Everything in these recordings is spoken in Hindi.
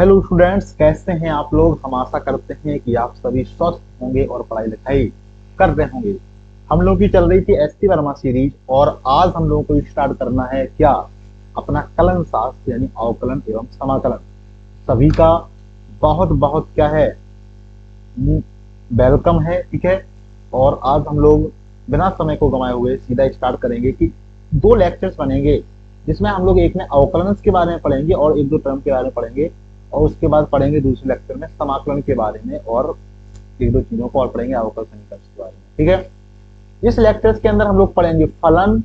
हेलो स्टूडेंट्स, कैसे हैं आप लोग। हम आशा करते हैं कि आप सभी स्वस्थ होंगे और पढ़ाई लिखाई कर रहे होंगे। हम लोग की चल रही थी एस टी वर्मा सीरीज और आज हम लोगों को स्टार्ट करना है क्या, अपना कलन शास्त्र यानी अवकलन एवं समाकलन। सभी का बहुत बहुत क्या है, वेलकम है। ठीक है, और आज हम लोग बिना समय को गंवाए हुए सीधा स्टार्ट करेंगे कि दो लेक्चर्स बनेंगे जिसमें हम लोग एक में अवकलन के बारे में पढ़ेंगे और एक दो टर्म के बारे में पढ़ेंगे, और उसके बाद पढ़ेंगे दूसरे लेक्चर में समाकलन के बारे में और एक दो चीजों को और पढ़ेंगे, अवकल समीकरण के बारे में। ठीक है, इस लेक्चर्स के अंदर हम लोग पढ़ेंगे फलन,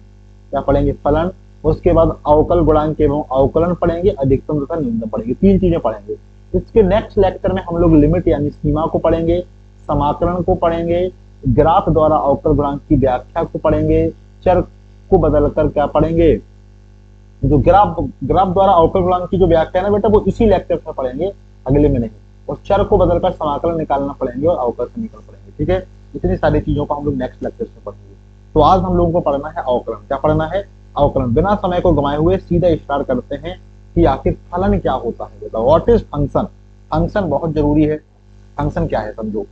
क्या पढ़ेंगे, फलन। उसके बाद अवकल गुणांक एवं अवकलन पढ़ेंगे, अधिकतम तथा न्यूनतम पढ़ेंगे, तीन चीजें पढ़ेंगे। इसके नेक्स्ट लेक्चर में हम लोग लिमिट यानी सीमा को पढ़ेंगे, समाकलन को पढ़ेंगे, ग्राफ द्वारा अवकल गुणांक की व्याख्या को पढ़ेंगे, चर को बदलकर क्या पढ़ेंगे, जो ग्राफ द्वारा अवकल गुणांक की जो व्याख्या है ना बेटा, वो इसी लेक्चर में पढ़ेंगे, अगले में नहीं। और चर को बदलकर समाकलन निकालना पढ़ेंगे और अवकल समीकरण पढ़ेंगे। ठीक है, इतनी सारी चीजों को हम लोग नेक्स्ट लेक्चर में पढ़ेंगे। तो आज हम लोगों को पढ़ना है अवकलन। क्या पढ़ना है, अवकलन। बिना समय को गंवाए हुए सीधा स्टार्ट करते हैं कि आखिर फलन क्या होता है बेटा। What is function. फंक्शन बहुत जरूरी है। फंक्शन क्या है समझो।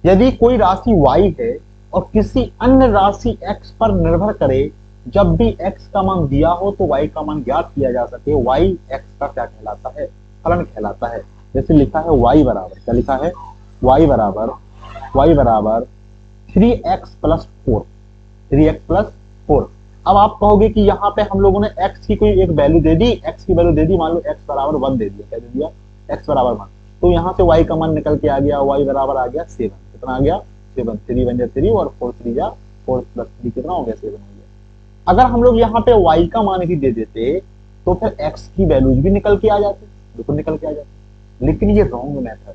यदि कोई राशि y है और किसी अन्य राशि x पर निर्भर करे, जब भी x का मान दिया हो तो y का मान ज्ञात किया जा सके, y x का क्या कहलाता है, फलन कहलाता है। जैसे लिखा है y बराबर, क्या लिखा है, y बराबर 3x प्लस 4, 3x प्लस 4। अब आप कहोगे कि यहाँ पे हम लोगों ने x की कोई एक वैल्यू दे दी, x की वैल्यू दे दी, मान लो x बराबर 1 दे दिया, क्या दे दिया, x बराबर 1। तो यहाँ से y का मान निकल के आ गया, y बराबर आ गया 7। कितना आ गया, 7। 3 बन जाए 3 और 4 3 जा 4 प्लस 3 कितना हो गया, 7 हो गया। अगर हम लोग यहाँ पे y का मान भी दे देते तो फिर x की वैल्यूज भी निकल के आ जाती, बिल्कुल निकल के आ जाती। लेकिन ये रॉन्ग मेथड है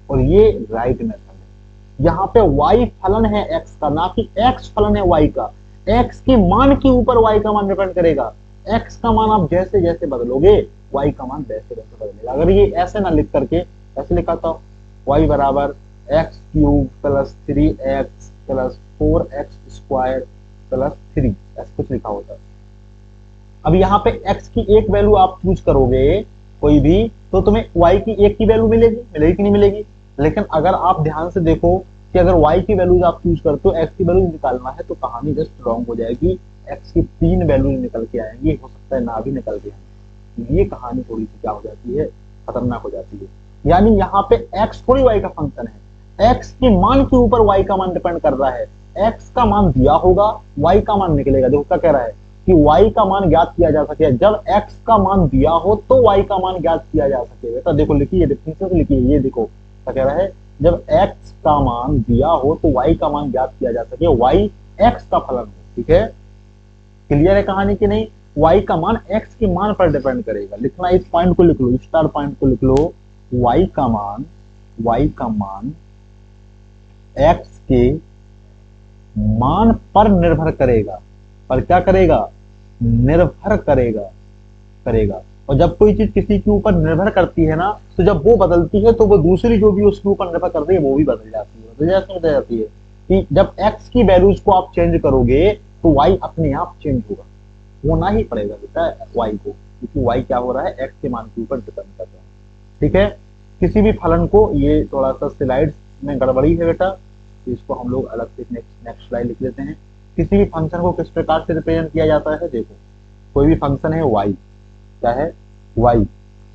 और ये राइट मेथड है। यहाँ पे y फलन है x का, ना कि x फलन है y का। x के मान के ऊपर y का मान डिपेंड करेगा। x का मान आप जैसे जैसे बदलोगे y का मान वैसे वैसे बदलेगा। अगर ये ऐसे ना लिख करके ऐसे लिखा था, y बराबर x cube plus 3x plus 4x square plus 3, ऐसा कुछ लिखा होता है। अब यहाँ पे x की एक वैल्यू आप चूज करोगे कोई भी, तो तुम्हें y की एक की वैल्यू मिलेगी कि नहीं मिलेगी। लेकिन अगर आप ध्यान से देखो कि अगर y की वैल्यूज आप चूज करते हो, x की वैल्यू निकालना है, तो कहानी जस्ट रॉन्ग हो जाएगी। x की 3 वैल्यूज निकल के आएंगी, हो सकता है ना भी निकल के आएंगी। ये कहानी थोड़ी सी क्या हो जाती है, खतरनाक हो जाती है। यानी यहाँ पे x थोड़ी y का फंक्शन है, x के मान के ऊपर y का मान डिपेंड कर रहा है। x का मान दिया होगा, y का मान निकलेगा। देखो क्या कह रहा है कि y का मान ज्ञात किया जा सके, जब x का मान दिया हो तो y का मान ज्ञात किया जा सके। बेटा देखो लिखिए, डिफिनेशन से लिखिए, ये देखो क्या कह रहा है, जब x का मान दिया हो तो y का मान ज्ञात किया जा सके, y x का फलन हो। ठीक है, क्लियर है कहानी की नहीं। y का मान x के मान पर डिपेंड करेगा। लिखना, इस पॉइंट को लिख लो, स्टार पॉइंट को लिख लो। y का मान x के मान पर निर्भर करेगा। पर क्या करेगा, निर्भर करेगा। और जब कोई चीज किसी के ऊपर निर्भर करती है ना, तो जब वो बदलती है तो वो दूसरी जो भी उसके ऊपर निर्भर करती है वो भी बदल जाती है। कि जब x की वैल्यूज को आप चेंज करोगे तो y अपने आप चेंज होगा, होना ही पड़ेगा बेटा y को, क्योंकि y क्या हो रहा है, x के मान के ऊपर डिपेंड कर रहा है। ठीक है, किसी भी फलन को, ये थोड़ा सा स्लाइड्स में गड़बड़ी है बेटा, इसको हम लोग अलग से नेक्स्ट स्लाइड लिख लेते हैं। किसी भी फंक्शन को किस प्रकार से रिप्रेजेंट किया जाता है, देखो कोई भी फंक्शन है y, क्या है,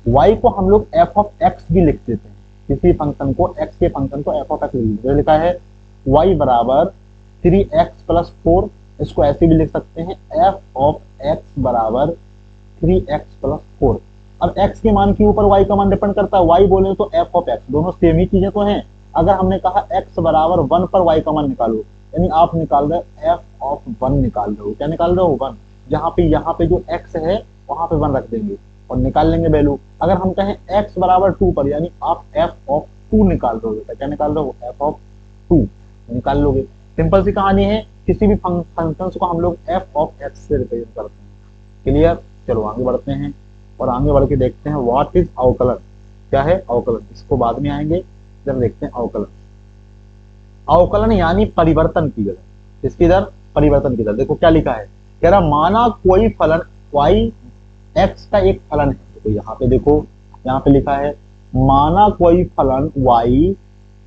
y को हम लोग f ऑफ x भी लिख देते हैं। किसी फंक्शन को, x के फंक्शन को f ऑफ x लिखा है, y बराबर 3x प्लस 4, इसको ऐसे भी लिख सकते हैं, f ऑफ x बराबर 3x प्लस 4। अब x के मान के ऊपर y का मान डिपेंड करता है, y बोले तो f ऑफ x, दोनों सेम ही चीजें तो हैं। अगर हमने कहा x बराबर 1 पर y का मान निकालो, यानी आप निकाल रहे हो f ऑफ 1 निकाल रहे हो, क्या निकाल रहे हो, 1। यहाँ पे जो x है वहां पे 1 रख देंगे और निकाल लेंगे वैल्यू। अगर हम कहें x बराबर 2 पर, यानी आप f ऑफ 2 निकाल रहे हो बेटा, क्या निकाल रहे हो, f ऑफ 2 निकाल लोगे। सिंपल सी कहानी है, किसी भी फंक्शन को हम लोग f ऑफ x से रिप्रेजेंट करते हैं। क्लियर, चलो आगे बढ़ते हैं और आगे बढ़ के देखते हैं व्हाट इज अवकलन। क्या है अवकलन, इसको बाद में आएंगे, जब देखते हैं अवकलन। अवकलन यानी परिवर्तन की दर। इसकी दर, परिवर्तन की दर। देखो क्या लिखा है, कह रहा माना कोई फलन y x का एक फलन है। तो यहाँ पे देखो, यहाँ पे लिखा है माना कोई फलन y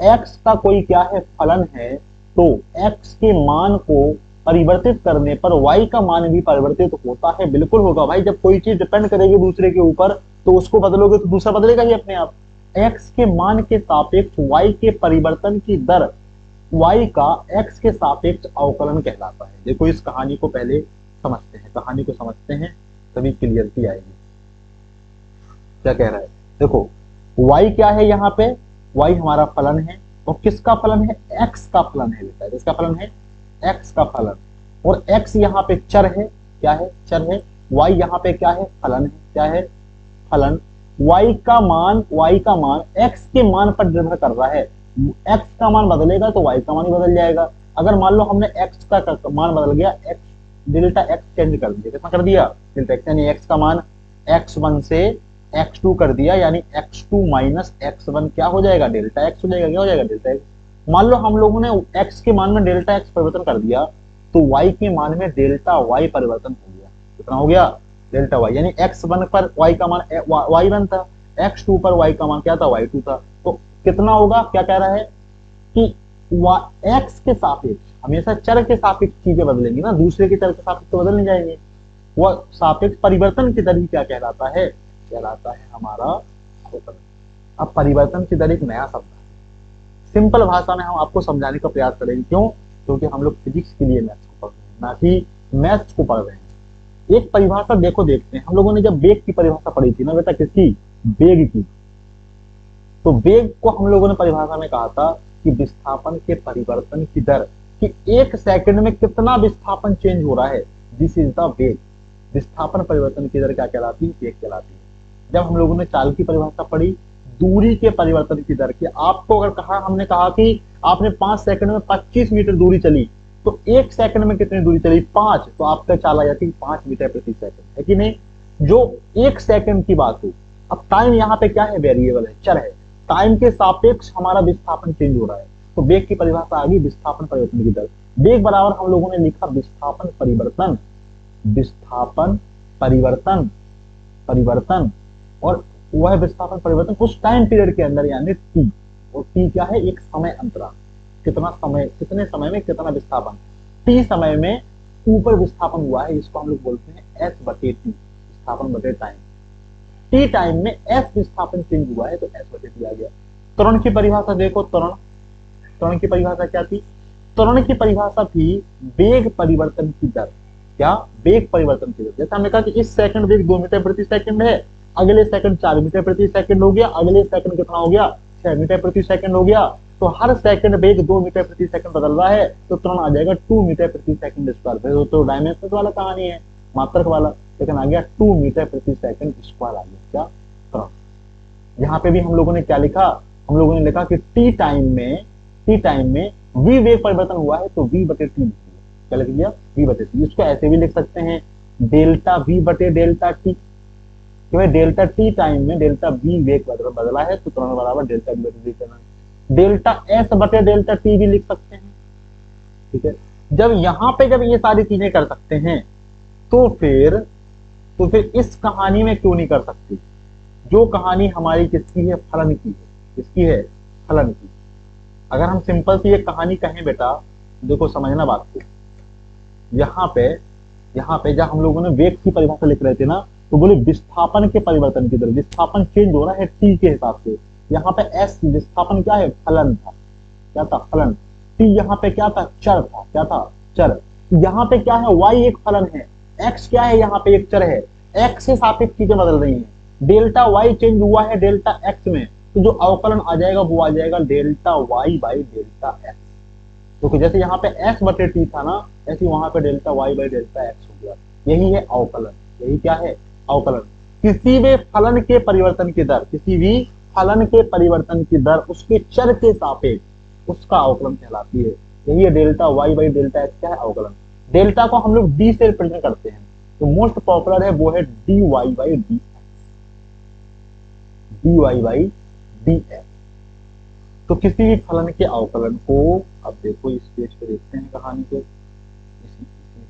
x का कोई क्या है फलन है, तो x के मान को परिवर्तित करने पर y का मान भी परिवर्तित होता है। बिल्कुल होगा भाई, जब कोई चीज डिपेंड करेगी दूसरे के ऊपर तो उसको बदलोगे तो दूसरा बदलेगा ही अपने आप। x के मान के सापेक्ष y के परिवर्तन की दर y का x के सापेक्ष अवकलन कहलाता है। देखो इस कहानी को पहले समझते हैं, कहानी को समझते हैं तभी क्लियरिटी आएगी। क्या कह रहा है देखो, y क्या है यहाँ पे, y हमारा फलन है, और किसका फलन है, x का फलन है बेटा, किसका फलन है, x का फलन। और x यहाँ पे चर है, क्या है, चर है। y यहाँ पे क्या है, फलन है, क्या है, फलन। y का मान x के मान पर निर्भर कर रहा है। x का मान बदलेगा तो y का मान भी बदल जाएगा। अगर मान लो हमने x का मान बदल गया, x डेल्टा x चेंज कर दिया, कितना कर दिया, डेल्टा x, यानी x का मान x1 से x2 कर दिया, यानी x2 माइनस x1 क्या हो जाएगा, डेल्टा x हो जाएगा। क्या हो जाएगा, डेल्टा x। मान लो हम लोगों ने x के मान में डेल्टा x परिवर्तन कर दिया तो y के मान में डेल्टा y परिवर्तन हो गया। कितना हो गया, डेल्टा y, यानी x1 पर y का मान y1 था, x2 पर y का मान क्या था, y2 था। तो कितना होगा, क्या कह रहा है कि x के सापेक्ष, हमेशा चर के सापेक्ष चीजें बदलेंगी ना, दूसरे के चर के सापेक्ष तो बदल नहीं जाएंगे। वह सापेक्ष परिवर्तन की दर ही क्या कहलाता है, कहलाता है हमारा अवकलन। अब परिवर्तन की दर एक नया शब्द है, सिंपल भाषा में हम आपको समझाने का प्रयास करेंगे। क्यों, क्योंकि हम लोग फिजिक्स के लिए मैथ्स को पढ़ रहे हैं, ना कि मैथ्स को पढ़ रहे हैं। एक परिभाषा देखो, देखते हैं, हम लोगों ने जब वेग की परिभाषा पढ़ी थी ना बेटा, किसकी, वेग की, तो वेग को हम लोगों ने परिभाषा में कहा था कि विस्थापन के परिवर्तन की दर, कि एक सेकंड में कितना विस्थापन चेंज हो रहा है, दिस इज द वेग। विस्थापन परिवर्तन की दर क्या कहलाती है, वेग कहलाती है। जब हम लोगों ने चाल की परिभाषा पढ़ी, दूरी के परिवर्तन की दर की, आपको अगर कहा, हमने कहा कि आपने 5 सेकंड में 25 मीटर दूरी चली, तो 1 सेकंड में कितनी दूरी चली, 5, तो आपका चाल आ जाती है 5 मीटर प्रति सेकंड, है कि नहीं। जो 1 सेकंड की बात हो, अब टाइम यहाँ पे क्या है, वेरिएबल है, चर है, टाइम के सापेक्ष हमारा विस्थापन चेंज हो रहा है, तो वेग की परिभाषा आ गई विस्थापन परिवर्तन की दर। वेग बराबर हम लोगों ने लिखा विस्थापन परिवर्तन, विस्थापन परिवर्तन, परिवर्तन, और वह विस्थापन परिवर्तन उस टाइम पीरियड के अंदर, यानी टी, और टी क्या है, एक समय अंतराल, कितना समय, कितने समय में कितना विस्थापन, टी समय में ऊपर विस्थापन हुआ है, इसको हम लोग बोलते हैं एस बटे टी, विस्थापन बटे टाइम। टी टाइम में एस विस्थापन चेंज हुआ है तो एस बटे टी आ गया। त्वरण की परिभाषा देखो, त्वरण की परिभाषा क्या थी, त्वरण की परिभाषा थी वेग परिवर्तन की दर। क्या, वेग परिवर्तन की दर। जैसे हमने कहा कि इस सेकंड वेग 2 मीटर प्रति सेकंड है, अगले सेकंड 4 मीटर प्रति सेकंड हो गया, अगले सेकंड कितना हो गया, 6 मीटर प्रति सेकंड हो गया, तो हर सेकंड वेग 2 मीटर प्रति सेकंड बदल रहा है, तो त्वरण आ जाएगा 2 मीटर प्रति सेकंड स्क्वायर। तो डायमेंशन वाला कहानी है, मात्रक वाला, लेकिन आ गया 2 मीटर प्रति सेकंड स्क्वायर आ गया, क्या, त्वरण। यहाँ पे भी हम लोगों ने क्या लिखा, हम लोगों ने लिखा कि टी टाइम में v वेग परिवर्तन हुआ है तो v बटे टी, क्या लिख दिया, v बटे टी। इसको ऐसे भी लिख सकते हैं, डेल्टा v बटे डेल्टा टी, क्योंकि डेल्टा टी टाइम में डेल्टा v वेग बदला है तो त्वरण बराबर डेल्टा v बटे टी करना है। डेल्टा s बटे डेल्टा टी भी लिख सकते हैं, ठीक है। जब यहाँ पे जब ये सारी चीजें कर सकते हैं तो फिर इस कहानी में क्यों नहीं कर सकते, जो कहानी हमारी किसकी है, फलन की है, किसकी है, फलन की। अगर हम सिंपल सी एक कहानी कहें बेटा, देखो समझना बात को, यहाँ पे जब हम लोगों ने वेग की परिभाषा लिख रहे थे ना, तो बोले विस्थापन के परिवर्तन की दर, विस्थापन चेंज हो रहा है टी के हिसाब से। यहाँ पे एस विस्थापन क्या है, फलन था, क्या था, फलन। टी यहाँ पे क्या था, चर था, क्या था, चर। यहाँ पे क्या है, वाई एक फलन है, एक्स क्या है, यहाँ पे एक चर है, एक्स से सापेक्ष चीजें बदल रही हैं, डेल्टा वाई चेंज हुआ है डेल्टा एक्स में, तो जो अवकलन आ जाएगा वो आ जाएगा delta Y by delta X. तो जैसे यहाँ पे s बटे टी था ना, ऐसे वहां पे delta y by delta x हो गया। यही है अवकलन, यही क्या है, अवकलन। किसी भी फलन के परिवर्तन की दर, किसी भी फलन के परिवर्तन की दर उसके चर के सापेक्ष उसका अवकलन कहलाती है। यही है delta y by delta x, क्या है, अवकलन। डेल्टा को हम लोग d से रिप्रेजेंट करते हैं, तो मोस्ट पॉपुलर है वो है dy by dx, dy by dx। तो किसी भी फलन के अवकलन को, अब देखो इस पेज पे देखते हैं कहानी को, इसी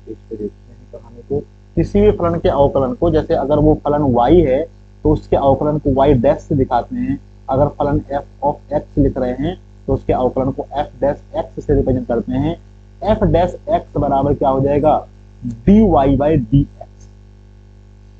पेज पे देखते हैं कहानी को। किसी भी फलन के अवकलन को, जैसे अगर वो फलन y है तो उसके अवकलन को y डैश से दिखाते हैं, अगर फलन एफ ऑफ एक्स लिख रहे हैं तो उसके अवकलन को एफ डैश एक्स से रिप्रेजेंट करते हैं। एफ डैश एक्स बराबर क्या हो जाएगा, D Y by D X,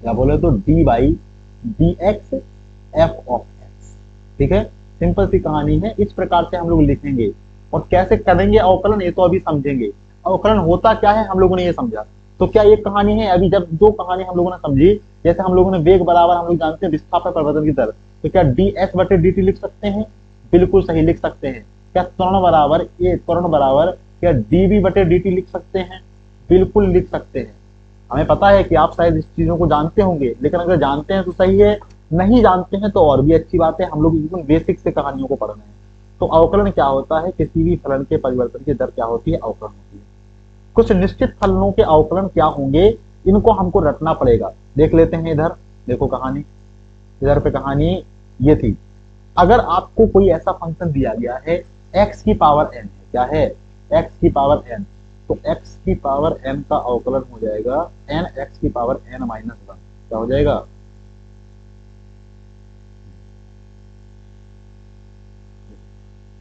या बोले तो D by D X F of X. ठीक है, सिंपल सी कहानी है, इस प्रकार से हम लोग लिखेंगे। और कैसे करेंगे अवकलन ये तो अभी समझेंगे। अवकलन होता क्या है हम लोगों ने ये समझा, तो क्या ये कहानी है। अभी जब दो कहानी हम लोगों ने समझी, जैसे हम लोगों ने वेग बराबर हम लोग जानते हैं विस्थापन परिवर्तन की दर, तो क्या डी एस बटे डी टी लिख सकते हैं, बिल्कुल सही लिख सकते हैं। क्या त्वरण बराबर ए त्वरण बराबर क्या डी वी बटे डी टी लिख सकते हैं, बिल्कुल लिख सकते हैं। हमें पता है कि आप शायद इस चीजों को जानते होंगे, लेकिन अगर जानते हैं तो सही है, नहीं जानते हैं तो और भी अच्छी बात है, हम लोग एकदम बेसिक से कहानियों को पढ़ रहे हैं। तो अवकलन क्या होता है, किसी भी फलन के परिवर्तन की दर क्या होती है, अवकलन होती है। कुछ निश्चित फलनों के अवकलन क्या होंगे, इनको हमको रटना पड़ेगा। देख लेते हैं इधर, देखो कहानी, इधर पे कहानी ये थी। अगर आपको कोई ऐसा फंक्शन दिया गया है x की पावर n, क्या है x की पावर n, तो x की पावर n का अवकलन हो जाएगा n x की पावर n माइनस 1, क्या हो जाएगा,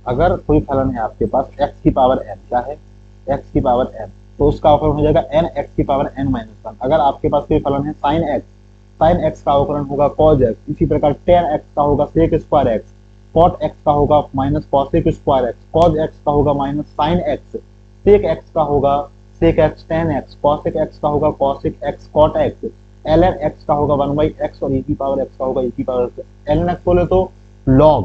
अगर कोई फलन है आपके पास x की पावर n, क्या है x की पावर n, तो उसका अवकलन हो जाएगा n x की पावर n माइनस 1। अगर आपके पास कोई फलन है sin x का अवकलन होगा cos x, इसी प्रकार tan x का होगा sec square x, cot x का होगा minus cosec square x, cos x का होगा minus sin x, sec x का होगा sec x tan x, cosec x का होगा cosec x cot x, ln x का होगा 1 बाई x और e की पावर x का होगा e की पावर x। ln x बोले तो log,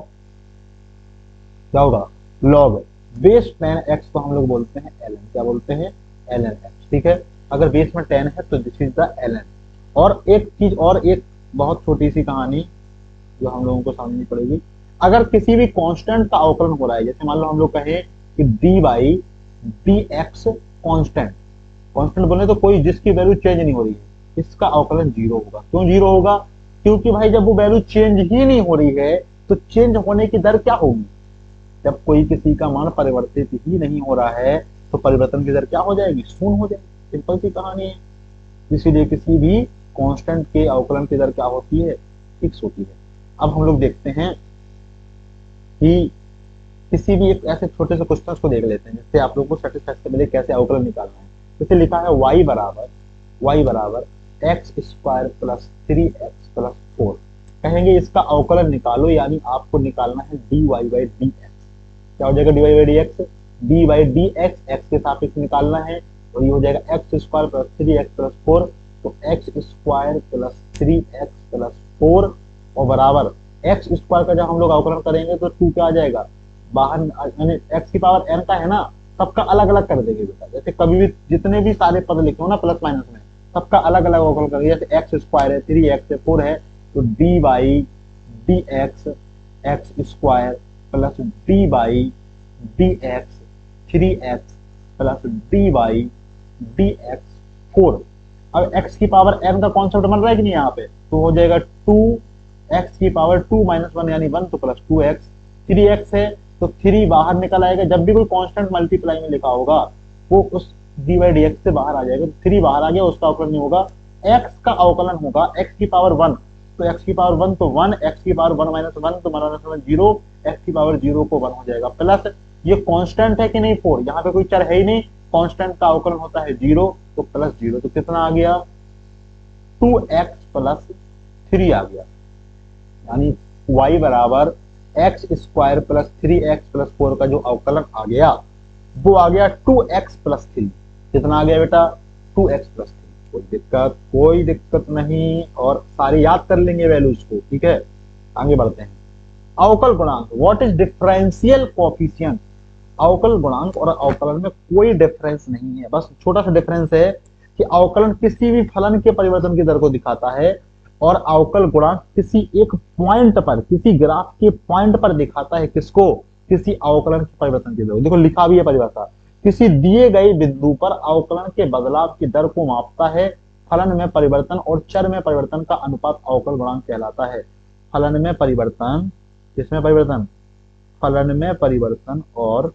क्या होगा log बेस tan x को हम लोग बोलते हैं ln, क्या बोलते हैं ln x। ठीक है, अगर बेस में tan है तो दिस इज द ln। और एक चीज और, एक बहुत छोटी सी कहानी जो हम लोगों को समझनी पड़ेगी। अगर किसी भी कांस्टेंट का अवकलन हो रहा है, जैसे मान लो हम लोग कहें कि D by D x constant, constant बोले तो कोई जिसकी वैल्यू चेंज नहीं हो रही है, इसका अवकलन जीरो होगा। क्यों जीरो होगा, क्योंकि भाई जब वो वैल्यू चेंज ही नहीं हो रही है तो चेंज होने की दर क्या होगी, जब कोई किसी का मान परिवर्तित ही नहीं हो रहा है तो परिवर्तन की दर क्या हो जाएगी, शून्य हो जाएगी। सिंपल सी कहानी है। इसीलिए किसी भी कांस्टेंट के अवकलन की दर क्या होती है, फिक्स होती है। अब हम लोग देखते हैं कि किसी भी एक ऐसे छोटे से क्वेश्चन को देख लेते हैं जिससे आप लोगों को सेटिस्फैक्टरली कैसे अवकलन निकालना है। जैसे लिखा है y बराबर x square plus 3x plus 4, कहेंगे इसका अवकलन निकालो, यानी आपको निकालना है dy बाई डी एक्स। क्या हो जाएगा dy by D x, D by D x x के सापेक्ष निकालना है, और ये हो जाएगा x square plus 3x plus 4, तो x square plus 3x plus 4 और बराबर एक्स स्क्वायर का जब हम लोग अवकलन करेंगे तो 2 क्या आ जाएगा बाहर, यानी एक्स की पावर n का है ना, सबका अलग अलग कर देंगे बेटा। जैसे कभी भी जितने भी सारे पद लिखे हो ना प्लस माइनस में, सबका अलग अलग अवकलन करेंगे। जैसे एक्स स्क्वायर है, 3x है, 4 है, तो D by D x x square plus D by D x 3x plus D by D x 4। अब x की पावर n का कॉन्सेप्ट बन रहा है कि नहीं यहाँ पे, तो हो जाएगा 2x की पावर 2 माइनस 1 यानी 1, तो प्लस 2x, 3x है तो 3 बाहर निकल आएगा। जब भी कोई कांस्टेंट मल्टीप्लाई में लिखा होगा वो उस डी बाई डी एक्स से बाहर आ जाएगा, तो 3 बाहर आ गया, उसका अवकलन नहीं होगा। x का अवकलन होगा x की पावर 1, तो x की पावर 1 तो 1, x की पावर 1 माइनस 1 तो माइनस 1 0, x की पावर 0 को 1 हो जाएगा, प्लस ये कांस्टेंट है कि नहीं 4, यहाँ पे कोई चर है ही नहीं, कांस्टेंट का अवकलन होता है 0, तो प्लस 0, तो कितना आ गया 2x प्लस 3 आ गया, यानी y बराबर x square plus 3x plus 4 का जो अवकलन आ गया वो आ गया 2x प्लस 3। कितना आ गया बेटा 2x प्लस 3। कोई दिक्कत नहीं, और सारे याद कर लेंगे वैल्यूज को। ठीक है, आगे बढ़ते हैं। अवकल गुणांक, व्हाट इज डिफरेंशियल कोएफिशिएंट। अवकल गुणांक और अवकलन में कोई डिफरेंस नहीं है, बस छोटा सा डिफरेंस है कि अवकलन किसी भी फलन के परिवर्तन की दर को दिखाता है और अवकल गुणांक किसी एक पॉइंट पर, किसी ग्राफ के पॉइंट पर दिखाता है, किसको, किसी अवकलन के परिवर्तन की दर। देखो लिखा भी है परिभाषा, किसी दिए गए बिंदु पर अवकलन के बदलाव की दर को मापता है। फलन में परिवर्तन और चर में परिवर्तन का अनुपात अवकल गुणांक कहलाता है। फलन में परिवर्तन, किसमें परिवर्तन, फलन में परिवर्तन और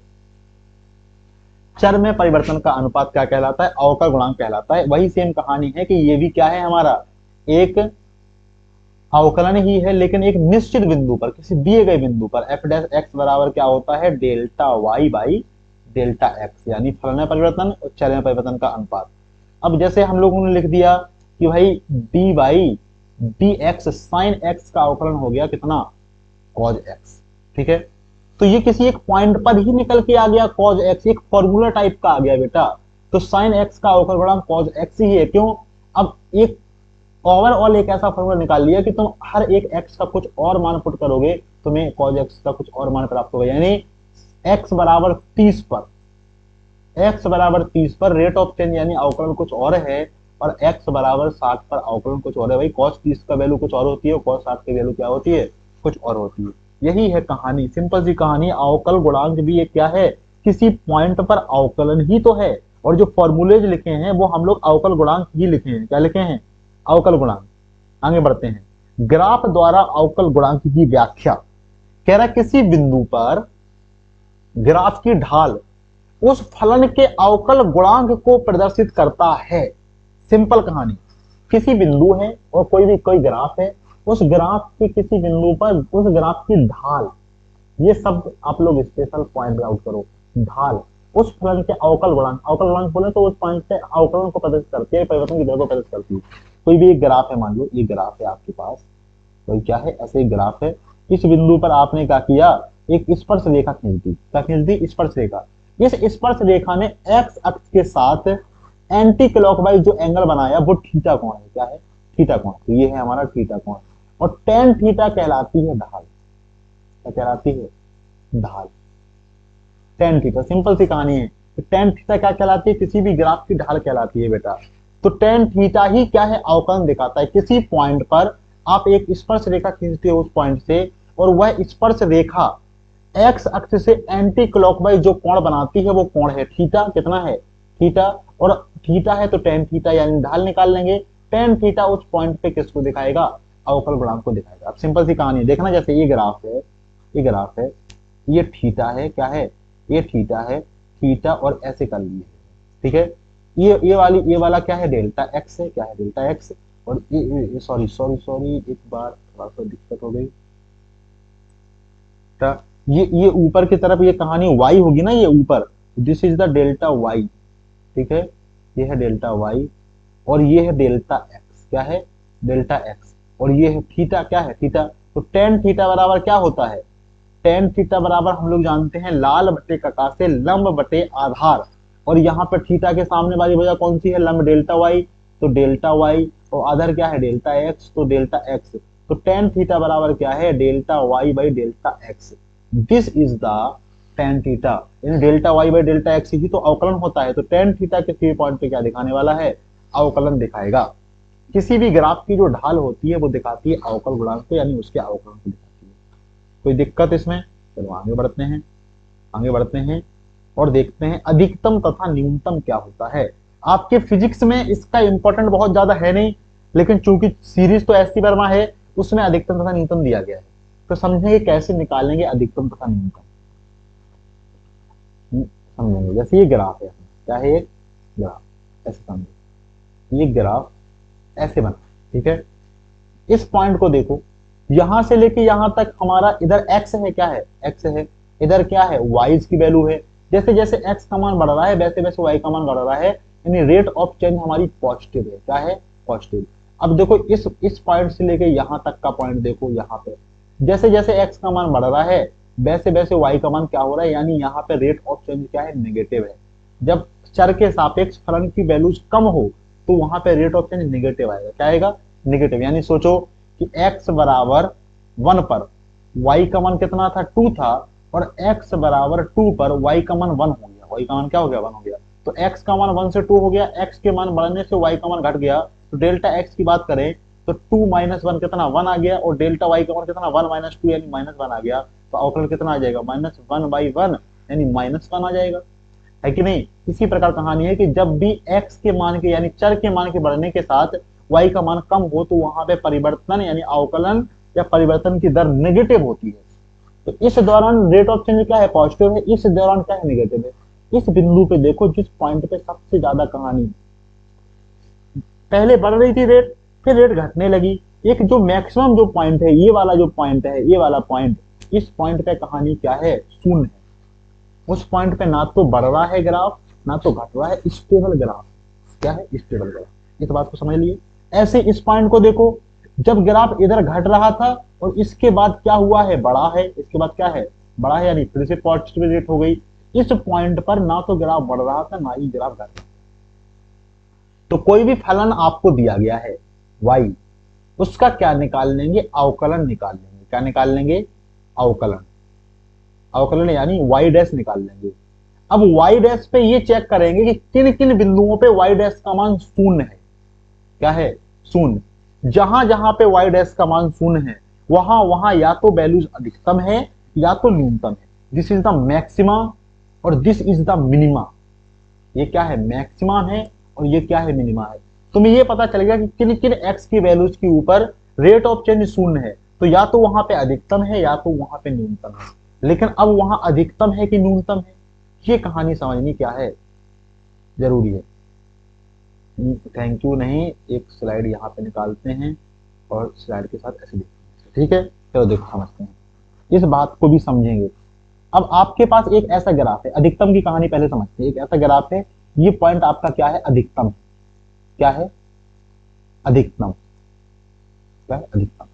चर में परिवर्तन का अनुपात क्या कहलाता है, अवकल गुणांक कहलाता है। वही सेम कहानी है कि ये भी क्या है हमारा एक अवकलन ही है, लेकिन एक निश्चित बिंदु पर, किसी दिए गए बिंदु पर एफ डैश एक्स बराबर क्या होता है, delta Y by delta X, यानी फलन परिवर्तन और चरण परिवर्तन का अनुपात। अब जैसे हम लोगों ने लिख दिया कि भाई D by D x sine x का अवकलन हो गया कितना, कॉज एक्स। ठीक है, तो ये किसी एक पॉइंट पर ही निकल के आ गया कॉज एक्स, एक फॉर्मूला टाइप का आ गया बेटा। तो साइन एक्स का अवकल गुणांक कॉज एक्स ही है। क्यों, अब एक ओवरऑल एक ऐसा फॉर्मूला निकाल लिया कि तुम हर एक एक्स का कुछ और मान पुट करोगे, तुम्हें कॉज एक्स का कुछ और मान प्राप्त होगा। यानी एक्स बराबर 30 पर, एक्स बराबर 30 पर रेट ऑफ चेंज यानी अवकलन कुछ और है, और एक्स बराबर 60 पर अवकलन कुछ और है। भाई कॉस 30 का वैल्यू कुछ और होती है, कॉस 60 की वैल्यू क्या होती है, कुछ और होती है। यही है कहानी, सिंपल सी कहानी। अवकल गुणांक भी एक क्या है, किसी पॉइंट पर अवकलन ही तो है, और जो फॉर्मूलेज लिखे हैं वो हम लोग अवकल गुणांक ही लिखे हैं। क्या लिखे हैं, अवकल गुणांक। आगे बढ़ते हैं, ग्राफ द्वारा अवकल गुणांक की व्याख्या। कह रहा किसी बिंदु पर ग्राफ की ढाल उस फलन के अवकल गुणांक को प्रदर्शित करता है। सिंपल कहानी, किसी बिंदु है और कोई ग्राफ है, उस ग्राफ के किसी बिंदु पर उस ग्राफ की ढाल, ये शब्द आप लोग स्पेशल पॉइंट आउट करो, ढाल उस फलन के अवकल गुणांक बोले तो उस पॉइंट से अवकलन को प्रदर्शित करती है, परिवर्तन की दर को प्रदर्शित करती है। कोई भी एक ग्राफ है, मान लो ये ग्राफ है आपके पास, कोई क्या है, ऐसे एक ग्राफ है। इस बिंदु पर आपने क्या किया, एक स्पर्श रेखा खींच दी। क्या खींच दी, स्पर्श रेखा। इस स्पर्श रेखा ने एक्स अक्ष के साथ एंटी क्लॉकवाइज जो एंगल बनाया वो थीटा कोण है। क्या है, थीटा कोण। तो ये है हमारा थीटा कोण, और टेन थीटा कहलाती है ढाल। क्या कहलाती है, ढाल। टेन थीटा, सिंपल सी कहानी है। तो टेन थीटा क्या कहलाती है, किसी भी ग्राफ की ढाल कहलाती है बेटा। तो टेन थीटा ही क्या है, अवकलन दिखाता है। किसी पॉइंट पर आप एक स्पर्श रेखा खींचते हो उस पॉइंट से, और वह स्पर्श रेखा एक्स अक्ष से एंटी क्लॉकवाइज जो कोण बनाती है वो कोण है थीटा। कितना है, थीटा। और थीटा है तो टेन थीटा, यानी ढाल निकाल लेंगे। टेन थीटा उस पॉइंट पे किसको दिखाएगा, अवकल गुणांक को दिखाएगा। अब सिंपल सी कहानी है, देखना जैसे ये ग्राफ है, ये ग्राफ है, ये थीटा है। क्या है, ये थीटा है, थीटा और ऐसे कर लिए। ठीक है, ये वाला क्या है, डेल्टा एक्स है। क्या है, डेल्टा एक्स। और ये सॉरी एक बार थोड़ा सा दिक्कत हो गई। ये ऊपर की तरफ ये कहानी y होगी ना, ये ऊपर, this is the delta y। ठीक है, ये है डेल्टा y और ये है डेल्टा x। क्या है, डेल्टा x। और ये है थीटा। क्या है, थीटा। तो टेन थीटा बराबर क्या होता है, टेन थीटा बराबर हम लोग जानते हैं लाल बटे कका से लंब बटे आधार। और यहाँ पर थीटा के सामने वाली वजह कौन सी है, लंब डेल्टा y। तो डेल्टा y और आधार क्या है, डेल्टा x। तो डेल्टा x, तो टेन थीटा बराबर क्या है, delta y by delta x। This is the tan theta. Delta y by delta x ही तो अवकलन होता है। तो टेन थीटा किसी पॉइंट पे क्या दिखाने वाला है, अवकलन दिखाएगा। किसी भी ग्राफ की जो ढाल होती है वो दिखाती है अवकल गुणांक को, यानी उसके अवकलन को दिखाती है। कोई दिक्कत इसमें, चलो आगे बढ़ते हैं, आगे बढ़ते हैं और देखते हैं अधिकतम तथा न्यूनतम क्या होता है। आपके फिजिक्स में इसका इंपॉर्टेंट बहुत ज्यादा है नहीं, लेकिन चूंकि सीरीज तो एससी वर्मा है, उसमें अधिकतम तथा न्यूनतम दिया गया है। तो समझेंगे कैसे निकालेंगे अधिकतम तथा न्यूनतम, समझेंगे। जैसे ये ग्राफ है, क्या है, एक ग्राफ, ऐसे समझो, ये ग्राफ ऐसे बना। ठीक है, इस पॉइंट को देखो, यहां से लेके यहां तक हमारा इधर x है। क्या है, x है। इधर क्या है, y की वैल्यू है। जैसे जैसे x का मान बढ़ रहा है वैसे वैसे y का मान बढ़ रहा है, यानी रेट ऑफ चेंज हमारी पॉजिटिव है। क्या है, पॉजिटिव। अब देखो इस पॉइंट से लेके यहां तक का पॉइंट देखो, यहाँ पे जैसे जैसे x का मान बढ़ रहा है वैसे वैसे y का मान क्या हो रहा है, यानी यहाँ पे रेट ऑफ चेंज क्या है, नेगेटिव है। जब चर के सापेक्ष फलन की वैल्यूज कम हो तो वहां पे रेट ऑफ चेंज नेगेटिव आएगा। क्या आएगा, नेगेटिव। यानी सोचो कि x बराबर 1 पर y का मान कितना था, 2 था, और x बराबर 2 पर y का मान 1 हो गया। y का मान क्या हो गया, 1 हो गया। तो x का मान 1 से 2 हो गया, x के मान बढ़ने से y का मान घट गया। तो डेल्टा x की बात करें तो 2 माइनस 1 कितना, 1 आ गया, और डेल्टा y का मान कितना, 1 माइनस 2 यानी माइनस 1 आ गया। तो अवकलन कितना आ जाएगा, -1/1 यानी -1 आ जाएगा, है कि नहीं। इसी प्रकार कहानी है कि जब भी x के मान के यानी चर के मान के बढ़ने के साथ y का मान कम हो तो वहां पे परिवर्तन यानी अवकलन या परिवर्तन की दर नेगेटिव होती है। तो इस दौरान रेट ऑफ चेंज क्या है, पॉजिटिव है। इस दौरान क्या है, नेगेटिव है। इस बिंदु पे देखो, जिस पॉइंट पे सबसे ज्यादा कहानी, पहले बढ़ रही थी रेट, फिर रेट घटने लगी, एक जो मैक्सिमम जो पॉइंट है, ये वाला जो पॉइंट है, ये वाला पॉइंट, इस पॉइंट पे कहानी क्या है, शून्य है। उस पॉइंट पे ना तो बढ़ रहा है ग्राफ, ना तो घट रहा है, स्टेबल ग्राफ। क्या है, स्टेबल ग्राफ। इस बात को समझ लिए। ऐसे इस पॉइंट को देखो, जब ग्राफ इधर घट रहा था और इसके बाद क्या हुआ है, बढ़ा है, इसके बाद क्या है, बढ़ा है, यानी फिर से पॉजिटिव रेट हो गई। इस पॉइंट पर ना तो ग्राफ बढ़ रहा था, ना ही ग्राफ घट रहा। तो कोई भी फलन आपको दिया गया है y, उसका क्या निकाल लेंगे, अवकलन निकाल लेंगे। क्या निकाल लेंगे, अवकलन। अवकलन यानी y डैश निकाल लेंगे। अब y डैश पे ये चेक करेंगे कि किन किन बिंदुओं पे y डैश का मान शून्य है। क्या है, शून्य। जहां जहां पे y डैश का मान शून्य है, वहां वहां या तो वैल्यूज अधिकतम है या तो न्यूनतम है। दिस इज द मैक्सिमा और दिस इज द मिनिमा। ये क्या है, मैक्सिमा है और ये क्या है, मिनिमा है। तुम्हें ये पता चलेगा कि किन किन x की वैल्यूज के ऊपर रेट ऑफ चेंज शून्य है, तो या तो वहां पे अधिकतम है या तो वहां पे न्यूनतम है। लेकिन अब वहां अधिकतम है कि न्यूनतम है, ये कहानी समझनी क्या है, जरूरी है। थैंक यू नहीं, एक स्लाइड यहाँ पे निकालते हैं और स्लाइड के साथ ऐसे देखते हैं, ठीक है। चलो देखो समझते हैं, इस बात को भी समझेंगे। अब आपके पास एक ऐसा ग्राफ है, अधिकतम की कहानी पहले समझते हैं। एक ऐसा ग्राफ है, ये पॉइंट आपका क्या है, अधिकतम। क्या है, अधिकतम। क्या है, अधिकतम।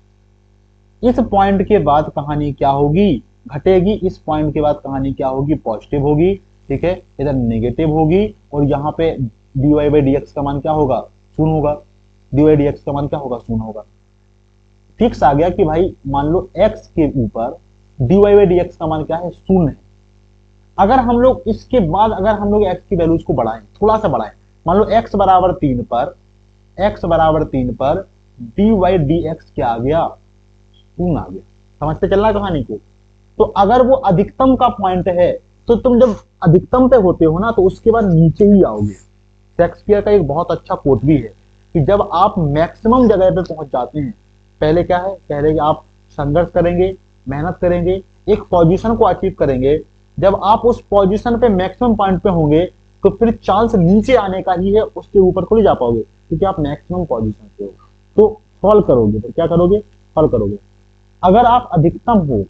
इस पॉइंट के बाद कहानी क्या होगी, घटेगी। इस पॉइंट के बाद कहानी क्या होगी, पॉजिटिव होगी, ठीक है। इधर नेगेटिव होगी और यहाँ पे dy बाई dx का मान क्या होगा, शून्य होगा। dy dx का मान क्या होगा, शून्य होगा। फिक्स आ गया कि भाई मान लो x के ऊपर dy बाई dx का मान क्या है, शून्य है। अगर हम लोग इसके बाद अगर हम लोग x की वैल्यूज को बढ़ाएं, थोड़ा सा बढ़ाएं, मान लो x बराबर 3 पर, x बराबर 3 पर dy dx क्या आ गया, शून्य आ गया। समझते चलना कहानी को। तो अगर वो अधिकतम का पॉइंट है, तो तुम जब अधिकतम पे होते हो ना, तो उसके बाद नीचे ही आओगे। शेक्सपियर का एक बहुत अच्छा कोट भी है कि जब आप मैक्सिमम जगह पे पहुंच जाते हैं, पहले क्या है, पहले आप संघर्ष करेंगे, मेहनत करेंगे, एक पोजीशन को अचीव करेंगे। जब आप उस पोजीशन पे मैक्सिमम पॉइंट पे होंगे, तो फिर चांस नीचे आने का ही है, उसके ऊपर थोड़ी जा पाओगे, क्योंकि आप मैक्सिमम पोजीशन पे हो। तो फॉल करोगे, तो क्या करोगे, फॉल करोगे। अगर आप अधिकतम हो,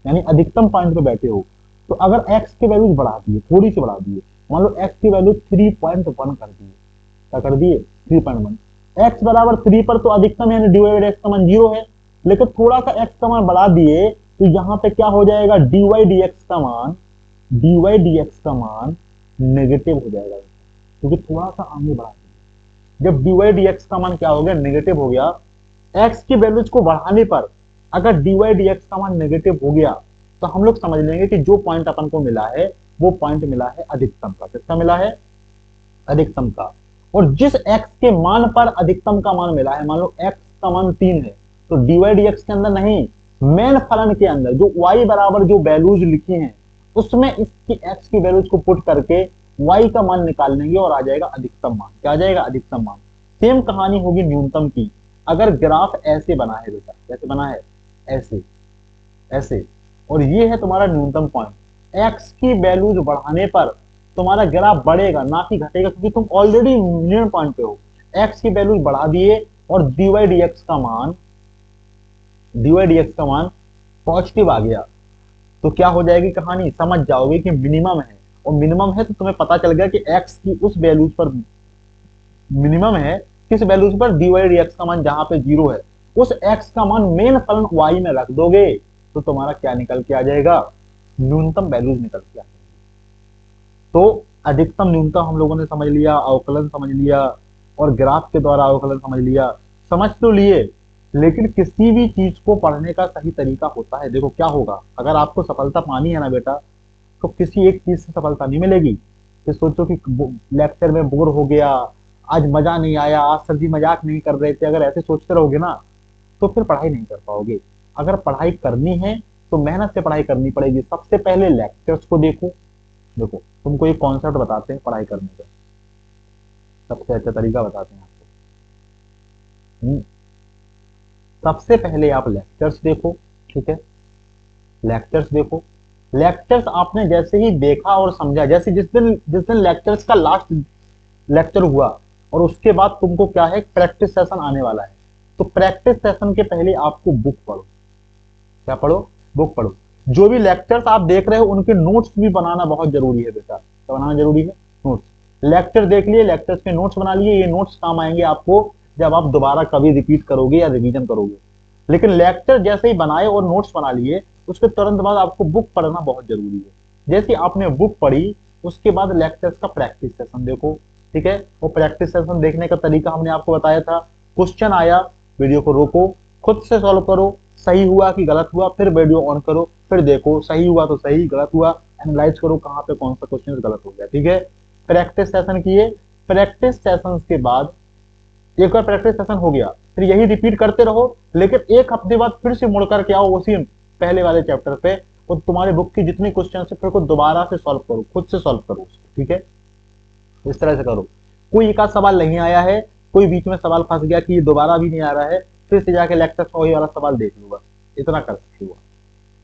यानी अधिकतम पॉइंट पे बैठे हो, तो अगर x की वैल्यूज बढ़ा दिए, थोड़ी सी बढ़ा दिए, मान लो x की वैल्यू 3.1 कर दिए, क्या कर दिए, 3.1। x बराबर 3 पर तो अधिकतम यानी dy बाई dx का मान 0 है, लेकिन थोड़ा सा x का मान बढ़ा दिए, तो यहाँ पे क्या हो जाएगा, dy dx का मान, dy dx का मान नेगेटिव हो जाएगा, क्योंकि थोड़ा सा आगे बढ़ा दिया। जब dy dx का मान क्या हो गया, नेगेटिव हो गया, x की वैल्यूज को बढ़ाने पर अगर dy dx का मान नेगेटिव हो गया, तो हम लोग समझ लेंगे कि जो पॉइंट अपन को मिला है, वो पॉइंट मिला है अधिकतम का। किसका मिला है, अधिकतम का। और जिस x के मान पर अधिकतम का मान मिला है, मान लो x का मान 3 है, तो dy dx के अंदर नहीं, मेन फलन के अंदर जो y बराबर जो वैल्यूज लिखी हैं, उसमें इसकी x की वैल्यूज को पुट करके y का मान निकाल लेंगे और आ जाएगा अधिकतम मान। क्या आ जाएगा, अधिकतम मान। सेम कहानी होगी न्यूनतम की। अगर ग्राफ ऐसे बना है बेटा, कैसे बना है, ऐसे, ऐसे, और ये है तुम्हारा न्यूनतम पॉइंट। x की वैल्यूज बढ़ाने पर तुम्हारा ग्राफ बढ़ेगा, ना कि घटेगा, क्योंकि तुम ऑलरेडी मिनिमम पॉइंट पे हो। x की वैल्यूज बढ़ा दिए और dy dx का मान, dy dx का मान पॉजिटिव आ गया, तो क्या हो जाएगी कहानी, समझ जाओगे कि मिनिमम है। और मिनिमम है तो तुम्हें पता चल गया कि x की उस वैल्यूज पर मिनिमम है, किस वैल्यूज पर, dy dx का मान जहां पे 0 है, उस x का मान मेन फलन y में रख दोगे, तो तुम्हारा क्या निकल के आ जाएगा, न्यूनतम वैल्यूज निकल के आ जाएगी। तो अधिकतम न्यूनतम हम लोगों ने समझ लिया, अवकलन समझ लिया, और ग्राफ के द्वारा अवकलन समझ लिया। समझ तो लिए, लेकिन किसी भी चीज को पढ़ने का सही तरीका होता है। देखो क्या होगा, अगर आपको सफलता पानी है ना बेटा, तो किसी एक चीज से सफलता नहीं मिलेगी। कि सोचो कि लेक्चर में बोर हो गया, आज मजा नहीं आया, आज सर जी मजाक नहीं कर रहे थे, अगर ऐसे सोचते रहोगे ना, तो फिर पढ़ाई नहीं कर पाओगे। अगर पढ़ाई करनी है तो मेहनत से पढ़ाई करनी पड़ेगी। सबसे पहले लेक्चर्स को देखो। देखो तुमको एक कॉन्सेप्ट बताते हैं पढ़ाई करने का, सबसे अच्छा तरीका बताते हैं आपको। सबसे पहले आप लेक्चर्स देखो, ठीक है, लेक्चर्स देखो। लेक्चर्स आपने जैसे ही देखा और समझा, जैसे जिस दिन लेक्चर्स का लास्ट लेक्चर हुआ, और उसके बाद तुमको क्या है, प्रैक्टिस सेशन आने वाला है। तो प्रैक्टिस सेशन के पहले आपको बुक पढ़ो। क्या पढ़ो? बुक पढ़ो। जो भी लेक्चर्स आप देख रहे हो उनके नोट्स भी बनाना बहुत जरूरी है बेटा। क्या बनाना जरूरी है? नोट्स। लेक्चर देख लिए, लेक्चर्स के नोट्स बना लिए, ये नोट्स काम आएंगे आपको जब आप दोबारा कभी रिपीट करोगे या रिवीजन करोगे। लेकिन लेक्चर जैसे ही बनाए और नोट्स बना लिए, उसके तुरंत बाद आपको बुक पढ़ना बहुत जरूरी है। जैसे आपने बुक पढ़ी, उसके बाद लेक्चर्स का प्रैक्टिस सेशन देखो। ठीक है? वो प्रैक्टिस सेशन देखने का तरीका हमने आपको बताया था। क्वेश्चन आया, वीडियो को रोको, खुद से सॉल्व करो, सही हुआ कि गलत हुआ, फिर वीडियो ऑन करो, फिर देखो सही हुआ तो सही, गलत हुआ एनालाइज करो कहाँ पे कौन सा क्वेश्चन गलत हो गया। ठीक है? प्रैक्टिस सेशन किए। प्रैक्टिस सेशन के बाद एक बार प्रैक्टिस सेशन हो गया, फिर यही रिपीट करते रहो, लेकिन एक हफ्ते बाद फिर से मुड़ करके आओ उसी पहले वाले चैप्टर पे, और तुम्हारे बुक की जितनी क्वेश्चन है फिर को दोबारा से सॉल्व करो, खुद से सॉल्व करो उसको। ठीक है? इस तरह से करो। कोई एक आध सवाल नहीं आया है, कोई बीच में सवाल फंस गया कि ये दोबारा भी नहीं आ रहा है, फिर से जाके लेक्चर में वही वाला सवाल देख लो, बस इतना कर सकते हो।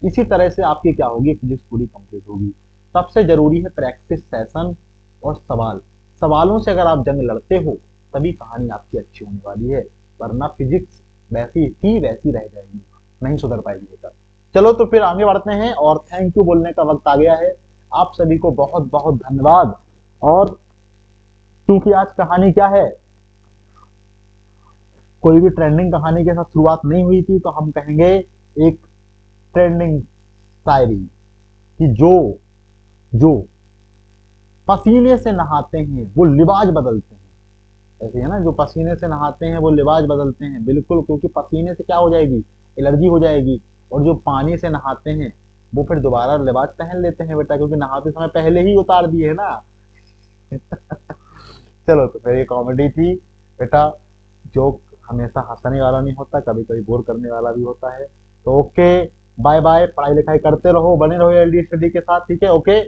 इसी तरह से आपकी क्या होगी, फिजिक्स पूरी कंप्लीट होगी। सबसे जरूरी है प्रैक्टिस सेशन और सवाल। सवालों से अगर आप जंग लड़ते हो तभी कहानी आपकी अच्छी होने वाली है, वरना फिजिक्स वैसी थी वैसी रह जाएगी, नहीं सुधर पाएगी बेटा। चलो तो फिर आगे बढ़ते हैं, और थैंक यू बोलने का वक्त आ गया है। आप सभी को बहुत बहुत धन्यवाद। और क्योंकि आज कहानी क्या है, कोई भी ट्रेंडिंग कहानी के साथ शुरुआत नहीं हुई थी, तो हम कहेंगे एक ट्रेंडिंग शायरी कि जो जो पसीने से नहाते हैं वो लिबाज बदलते हैं। ऐसे है ना, जो पसीने से नहाते हैं वो लिबाज बदलते हैं, बिल्कुल, क्योंकि पसीने से क्या हो जाएगी, एलर्जी हो जाएगी। और जो पानी से नहाते हैं वो फिर दोबारा लिबाज पहन लेते हैं बेटा, क्योंकि नहाते समय पहले ही उतार दिए है ना। चलो तो फिर ये कॉमेडी थी बेटा। जोक हमेशा हंसने वाला नहीं होता, कभी कभी बोर करने वाला भी होता है। तो ओके, बाय बाय। पढ़ाई लिखाई करते रहो, बने रहो एलडी स्टडी के साथ। ठीक है? ओके।